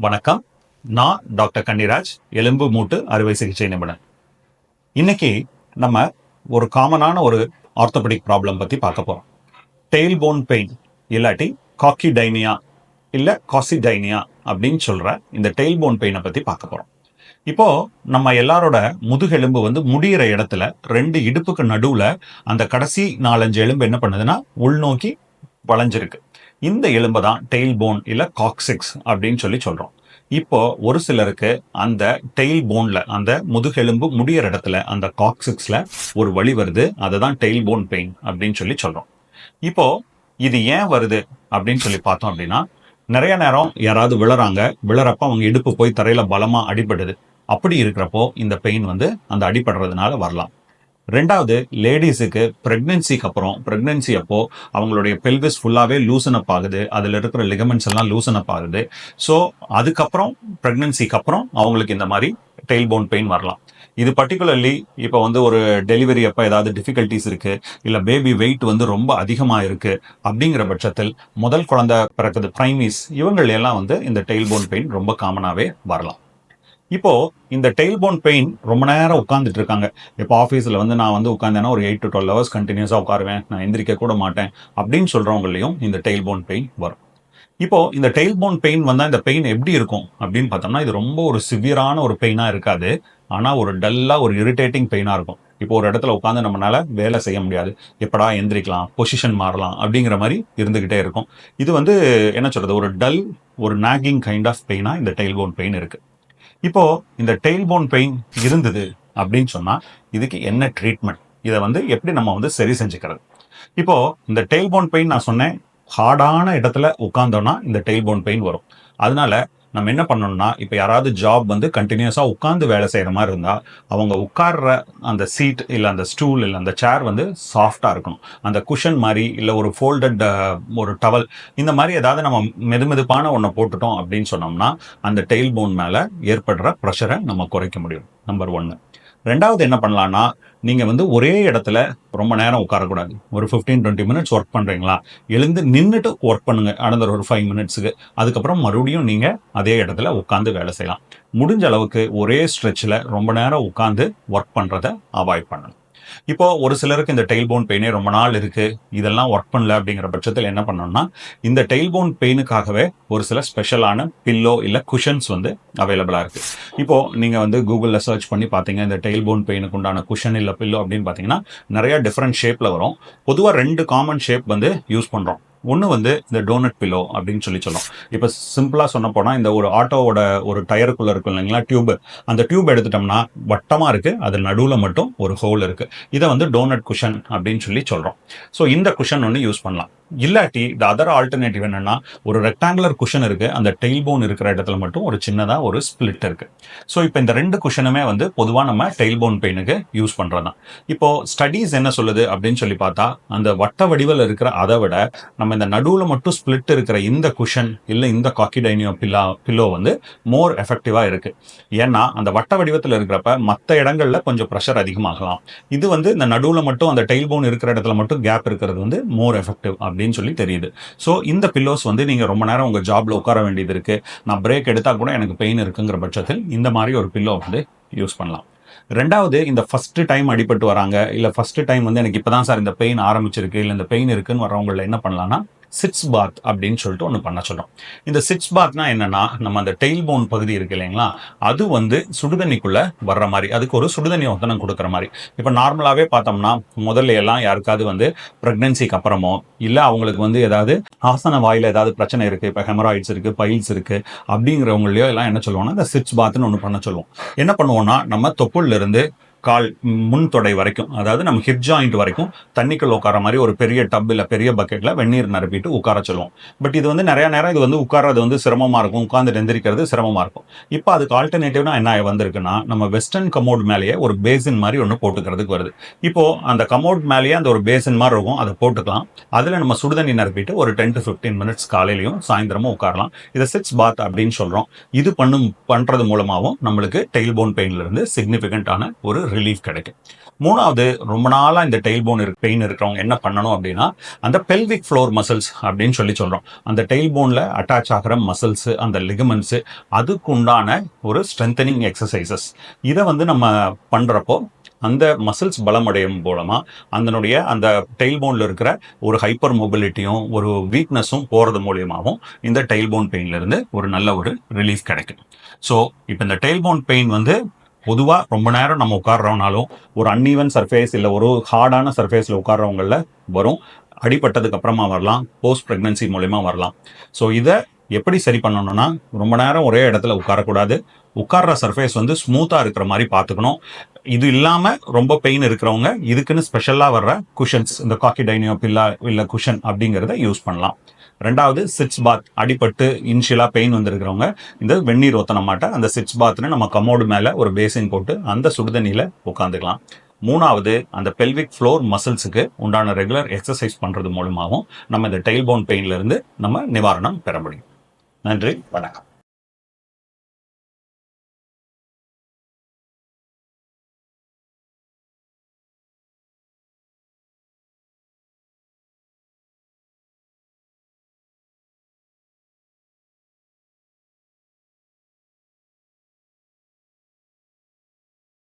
வணக்கம். நான் டாக்டர் கன்னிராஜ், எலும்பு மூட்டு அறுவை சிகிச்சை நிபுணர். இன்னைக்கு நம்ம ஒரு காமனான ஒரு ஆர்த்தோபெடிக் ப்ராப்ளம் பத்தி பார்க்க போறோம். டெயில் போன் பெயின் இல்லாட்டி காக்கிடைனியா இல்ல காசிடைனியா அப்படின்னு சொல்ற இந்த டெயில் போன் பெயினை பத்தி பார்க்க போறோம். இப்போ நம்ம எல்லாரோட முதுகெலும்பு முடியிற இடத்துல ரெண்டு இடுப்புக்கு நடுவுல அந்த கடைசி 4-5 எலும்பு என்ன பண்ணுதுன்னா உள்நோக்கி வளைஞ்சிருக்கு. இந்த எலும்பை தான் டெயில் போன் இல்ல காக்சிக்ஸ் அப்படின்னு சொல்றோம். இப்போ ஒரு சிலருக்கு அந்த டெயில் போன்ல அந்த முதுகெலும்பு முடியிற இடத்துல அந்த காக்சிக்ஸ்ல ஒரு வலி வருது. அதை தான் டெயில் போன் பெயின் அப்படின்னு சொல்றோம். இப்போ இது ஏன் வருது அப்படின்னு பார்த்தோம் அப்படின்னா, நிறைய நேரம் யாராவது விழறப்ப அவங்க இடுப்பு போய் தரையில பலமா அடிபடுது. அப்படி இருக்கிறப்போ இந்த பெயின் அந்த அடிபடுறதுனால வரலாம். ரெண்டாவது, லேடிஸுக்கு பிரெக்னன்சி அப்போ அவங்களுடைய பெல்விஸ் ஃபுல்லாவே லூசன் அப் ஆகுது. அதுல இருக்கிற லிகமெண்ட்ஸ் எல்லாம் லூசன் அப் ஆகுது. ஸோ அதுக்கப்புறம் பிரெக்னன்சிக்கு அப்புறம் அவங்களுக்கு இந்த மாதிரி டெயில் போன் பெயின் வரலாம். இது பர்டிகுலர்லி இப்போ ஒரு டெலிவரி அப்போ ஏதாவது டிஃபிகல்ட்டிஸ் இருக்கு, இல்ல பேபி வெயிட் ரொம்ப அதிகமா இருக்கு அப்படிங்கிற பட்சத்தில், முதல் குழந்தை பிறக்குது பிரைமிஸ், இவங்க எல்லாம் இந்த டெயில் போன் பெயின் ரொம்ப காமனாவே வரலாம். இப்போ இந்த டெயில் போன் பெயின் ரொம்ப நேரம் உட்கார்ந்துட்டு இருக்காங்க. இப்போ ஆஃபீஸில் நான் உட்காந்தேன்னா ஒரு 8 to 12 hours கண்டினியூஸாக உட்காருவேன், நான் எந்திரிக்க கூட மாட்டேன் அப்படின்னு சொல்றவங்களையும் இந்த டெயில் போன் பெயின் வரும். இப்போ இந்த டெயில் போன் பெயின் இந்த பெயின் எப்படி இருக்கும் அப்படின்னு பார்த்தோம்னா, இது ரொம்ப ஒரு சிவியரான ஒரு பெயினா இருக்காது. ஆனா ஒரு டல்லா ஒரு இரிட்டேட்டிங் பெயினா இருக்கும். இப்போ ஒரு இடத்துல உட்காந்து நம்மளால வேலை செய்ய முடியாது, எப்படா எந்திரிக்கலாம், பொசிஷன் மாறலாம் அப்படிங்கிற மாதிரி இருந்துகிட்டே இருக்கும். இது என்ன சொல்றது, ஒரு டல், ஒரு நாகிங் கைண்ட் ஆஃப் பெயினா இந்த டெயில் போன் பெயின் இருக்கு. இப்போ இந்த டெயில் போன் பெயின் இருந்தது அப்படின்னு சொன்னா இதுக்கு என்ன ட்ரீட்மெண்ட், இதை எப்படி நம்ம சரி செஞ்சுக்கிறது? இப்போ இந்த டெயில் போன் பெயின் நான் சொன்னேன், ஹார்டான இடத்துல உட்கார்ந்தோம்னா இந்த டெயில் போன் பெயின் வரும். அதனால நம்ம என்ன பண்ணணும்னா, இப்போ யாராவது ஜாப் கண்டினியூஸா உட்கார்ந்து வேலை செய்யற மாதிரி இருந்தா அவங்க உட்கார்ற அந்த சீட் இல்ல அந்த ஸ்டூல் இல்ல அந்த சேர் சாஃப்டா இருக்கணும். அந்த குஷன் மாதிரி இல்ல ஒரு ஃபோல்டட் ஒரு டவல் இந்த மாதிரி ஏதாவது நம்ம மெதுமெதுப்பான ஒன்றை போட்டுட்டோம் அப்படின்னு சொன்னோம்னா அந்த டெயில் போன் மேல ஏற்படுற ப்ரெஷரை நம்ம குறைக்க முடியும். நம்பர் 1. ரெண்டாவது என்ன பண்ணலாம்னா, நீங்க ஒரே இடத்துல ரொம்ப நேரம் உட்காரக்கூடாது. ஒரு 15-20 மினிட்ஸ் ஒர்க் பண்றீங்களா, எழுந்து நின்றுட்டு ஒர்க் பண்ணுங்க அனதர் ஒரு 5 மினிட்ஸுக்கு. அதுக்கப்புறம் மறுபடியும் நீங்க அதே இடத்துல உட்காந்து வேலை செய்யலாம். முடிஞ்ச அளவுக்கு ஒரே ஸ்ட்ரெச்சில் ரொம்ப நேரம் உட்காந்து ஒர்க் பண்றதை அவாய்ட் பண்ணணும். இப்போ ஒரு சிலருக்கு இந்த டெயில் போன் பெயினே ரொம்ப நாள் இருக்கு, இதெல்லாம் ஒர்க் பண்ணல அப்படிங்கிற பட்சத்தில் என்ன பண்ணணும்னா, இந்த டெயில் போன் பெயினுக்காகவே ஒரு சில ஸ்பெஷலான பில்லோ இல்ல குஷன்ஸ் அவைலபிளா இருக்கு. இப்போ நீங்க கூகுள்ல சர்ச் பண்ணி பார்த்தீங்க, இந்த டெயில் போன் பெயினுக்கு உண்டான குஷன் இல்ல பில்லோ அப்படின்னு பார்த்தீங்கன்னா நிறைய டிஃப்ரெண்ட் ஷேப்ல வரும். பொதுவாக 2 காமன் ஷேப் யூஸ் பண்றோம். ஒன்று இந்த டோனட் பில்லோ அப்படின்னு சொல்லும். இப்போ சிம்பிளா சொன்ன போனா, இந்த ஒரு ஆட்டோவோட ஒரு டயருக்குள்ள இருக்கும் இல்லைங்களா டியூப், அந்த டியூப் எடுத்துட்டோம்னா வட்டமா இருக்கு, அது நடுவில் மட்டும் ஒரு ஹோல் இருக்கு. இதை டோனட் குஷன் அப்படின்னு சொல்றோம். ஸோ இந்த குஷன் யூஸ் பண்ணலாம். இல்லாட்டி த அதர் ஆல்டர்னேட்டிவ் என்னன்னா, ஒரு ரெக்டாங்குலர் குஷன் இருக்கு, அந்த டெயில் போன் இருக்கிற இடத்துல மட்டும் ஒரு சின்னதா ஒரு ஸ்பிளிட் இருக்கு. ஸோ இப்போ இந்த 2 குஷனுமே பொதுவாக நம்ம டெயில் போன் பெயினுக்கு யூஸ் பண்றதுதான். இப்போ ஸ்டடீஸ் என்ன சொல்லுது அப்படின்னு பார்த்தா, அந்த வட்ட வடிவில் இருக்கிற அதை விட நம்ம இந்த நடுவுல மட்டும் ஸ்பிளிட் இருக்கிற இந்த குஷன் இல்ல இந்த காக்கிடைனியா பில்லோ மோர் எஃபெக்டிவா இருக்கு. ஏன்னா அந்த வட்ட வடிவத்தில் இருக்கிறப்ப மற்ற இடங்கள்ல கொஞ்சம் ப்ரெஷர் அதிகமாகலாம். இது இந்த நடுவுல மட்டும் அந்த டெயில் போன் இருக்கிற இடத்துல மட்டும் கேப் இருக்கிறது மோர் எஃபெக்டிவ் அப்படின்னு தெரியுது. ஸோ இந்த பில்லோஸ் நீங்க ரொம்ப நேரம் உங்க ஜாப்ல உட்கார வேண்டியது இருக்கு, நான் பிரேக் எடுத்தா கூட எனக்கு பெயின் இருக்குங்கிற பட்சத்தில் இந்த மாதிரி ஒரு பில்லோ யூஸ் பண்ணலாம். ரெண்டாவது, இந்த ஃபர்ஸ்ட் டைம் அடிபட்டு வராங்க, இல்ல ஃபர்ஸ்ட் டைம் எனக்கு இப்பதான் சார் இந்த பெயின் ஆரம்பிச்சிருக்கு, இல்ல இந்த பெயின் இருக்குன்னு வர்றவங்கள என்ன பண்ணலாம்னா, சிட்ஸ் பாத் அப்படின்னு சொல்லிட்டு ஒன்று பண்ண சொல்றோம். இந்த சிட்ஸ் பாத்னா என்னன்னா, நம்ம அந்த டெயில் போன் பகுதி இருக்கு இல்லைங்களா, அது சுடுதண்ணிக்குள்ள வர்ற மாதிரி, அதுக்கு ஒரு சுடுதண்ணி ஒத்தனம் கொடுக்குற மாதிரி. இப்போ நார்மலாவே பார்த்தோம்னா முதல்ல எல்லாம் யாருக்காவது பிரெக்னன்சிக்கு அப்புறமோ இல்ல அவங்களுக்கு ஏதாவது ஆசன வாயில ஏதாவது பிரச்சனை இருக்கு, இப்போ ஹெமராய்ட்ஸ் இருக்கு, பைல்ஸ் இருக்கு அப்படிங்கிறவங்களையோ எல்லாம் என்ன சொல்லுவோம்னா இந்த சிட்ஸ் பாத்னு ஒன்று பண்ண சொல்லுவோம். என்ன பண்ணுவோம்னா, நம்ம தொப்புள்ல இருந்து கால் முன் தொடை வரைக்கும், அதாவது நம்ம ஹிப் ஜாயிண்ட் வரைக்கும் தண்ணிக்குள்ள உட்கார மாதிரி ஒரு பெரிய டப் இல்ல பெரிய பக்கெட்ல வெந்நீர் நிரப்பிட்டு உட்கார சொல்லுவோம். பட் இது நிறைய நேரம் இது உட்கார்றது சிரமமா இருக்கும், உட்கார்ந்து எந்திரிக்கிறது சிரமமா இருக்கும். இப்போ அதுக்கு ஆல்டர்னேட்டிவ்னா என்ன வந்திருக்குன்னா, நம்ம வெஸ்டர்ன் கமோட் மேலேயே ஒரு பேசின் மாதிரி ஒன்று போட்டுக்கிறதுக்கு வருது. இப்போ அந்த கமோட் மேலேயே அந்த ஒரு பேசின் மாதிரி இருக்கும், அதை போட்டுக்கலாம். அதுல நம்ம சுடுதண்ணி நிரப்பிட்டு ஒரு 10 to 15 மினிட்ஸ் காலையிலையும் சாயந்தரமும் உட்காரலாம். இதை சிட்ஸ் பாத் அப்படின்னு சொல்றோம். இது பண்றது மூலமாகவும் நம்மளுக்கு டெயில் போன் பெயின்ல இருந்து சிக்னிபிகண்டான ஒரு ரிலீஃப் கிடைக்கும். மூணாவது, ரொம்ப நாளாக இந்த டெயில் போன் பெயின் இருக்கிறவங்க என்ன பண்ணணும் அப்படின்னா, அந்த பெல்விக் ஃப்ளோர் மசில்ஸ் அப்படின்னு சொல்கிறோம். அந்த டெயில் போனில் அட்டாச் ஆகிற மசில்ஸு, அந்த லிகமெண்ட்ஸு, அதுக்கு உண்டான ஒரு ஸ்ட்ரென்தனிங் எக்ஸசைசஸ் இதை நம்ம பண்ணுறப்போ அந்த மசில்ஸ் பலமடையும் மூலமாக அதனுடைய அந்த டெயில் போனில் இருக்கிற ஒரு ஹைப்பர் மொபிலிட்டியும் ஒரு வீக்னஸும் போகிறது மூலியமாகவும் இந்த டெயில் போன் பெயின்லேருந்து ஒரு நல்ல ஒரு ரிலீஃப் கிடைக்கும். ஸோ இப்போ இந்த டெயில் போன் பெயின் பொதுவாக ரொம்ப நேரம் நம்ம உட்கார்றோம்னாலும் ஒரு அன்ஈவன் சர்ஃபேஸ் இல்லை ஒரு ஹார்டான சர்ஃபேஸில் உட்கார்றவங்கள வரும். அடிபட்டதுக்கு அப்புறமா வரலாம், போஸ்ட் ப்ரெக்னன்சி மூலயமா வரலாம். ஸோ இதை எப்படி சரி பண்ணணும்னா, ரொம்ப நேரம் ஒரே இடத்துல உட்காரக்கூடாது. உட்கார்ற சர்ஃபேஸ் ஸ்மூத்தாக இருக்கிற மாதிரி பார்த்துக்கணும். இது இல்லாமல் ரொம்ப பெயின் இருக்கிறவங்க இதுக்குன்னு ஸ்பெஷலாக வர்ற குஷன்ஸ், இந்த காக்கிடைனியோ பில்லா இல்லை குஷன் அப்படிங்கிறத யூஸ் பண்ணலாம். ரெண்டாவது, சிட்ஸ் பாத். அடிபட்டு இனிஷியலாக பெயின் வந்திருக்கிறவங்க இந்த வெந்நீர் ஒத்தன மாட்ட அந்த சிட்ஸ் பாத்னு நம்ம கமோடு மேலே ஒரு பேசின் போட்டு அந்த சுடுதண்ணியில் உட்காந்துக்கலாம். மூணாவது, அந்த பெல்விக் ஃப்ளோர் மசில்ஸுக்கு உண்டான ரெகுலர் எக்ஸசைஸ் பண்ணுறது மூலமாகவும் நம்ம இந்த டெயில் போன் பெயின்லேருந்து நம்ம நிவாரணம் பெற முடியும். நன்றி, வணக்கம்.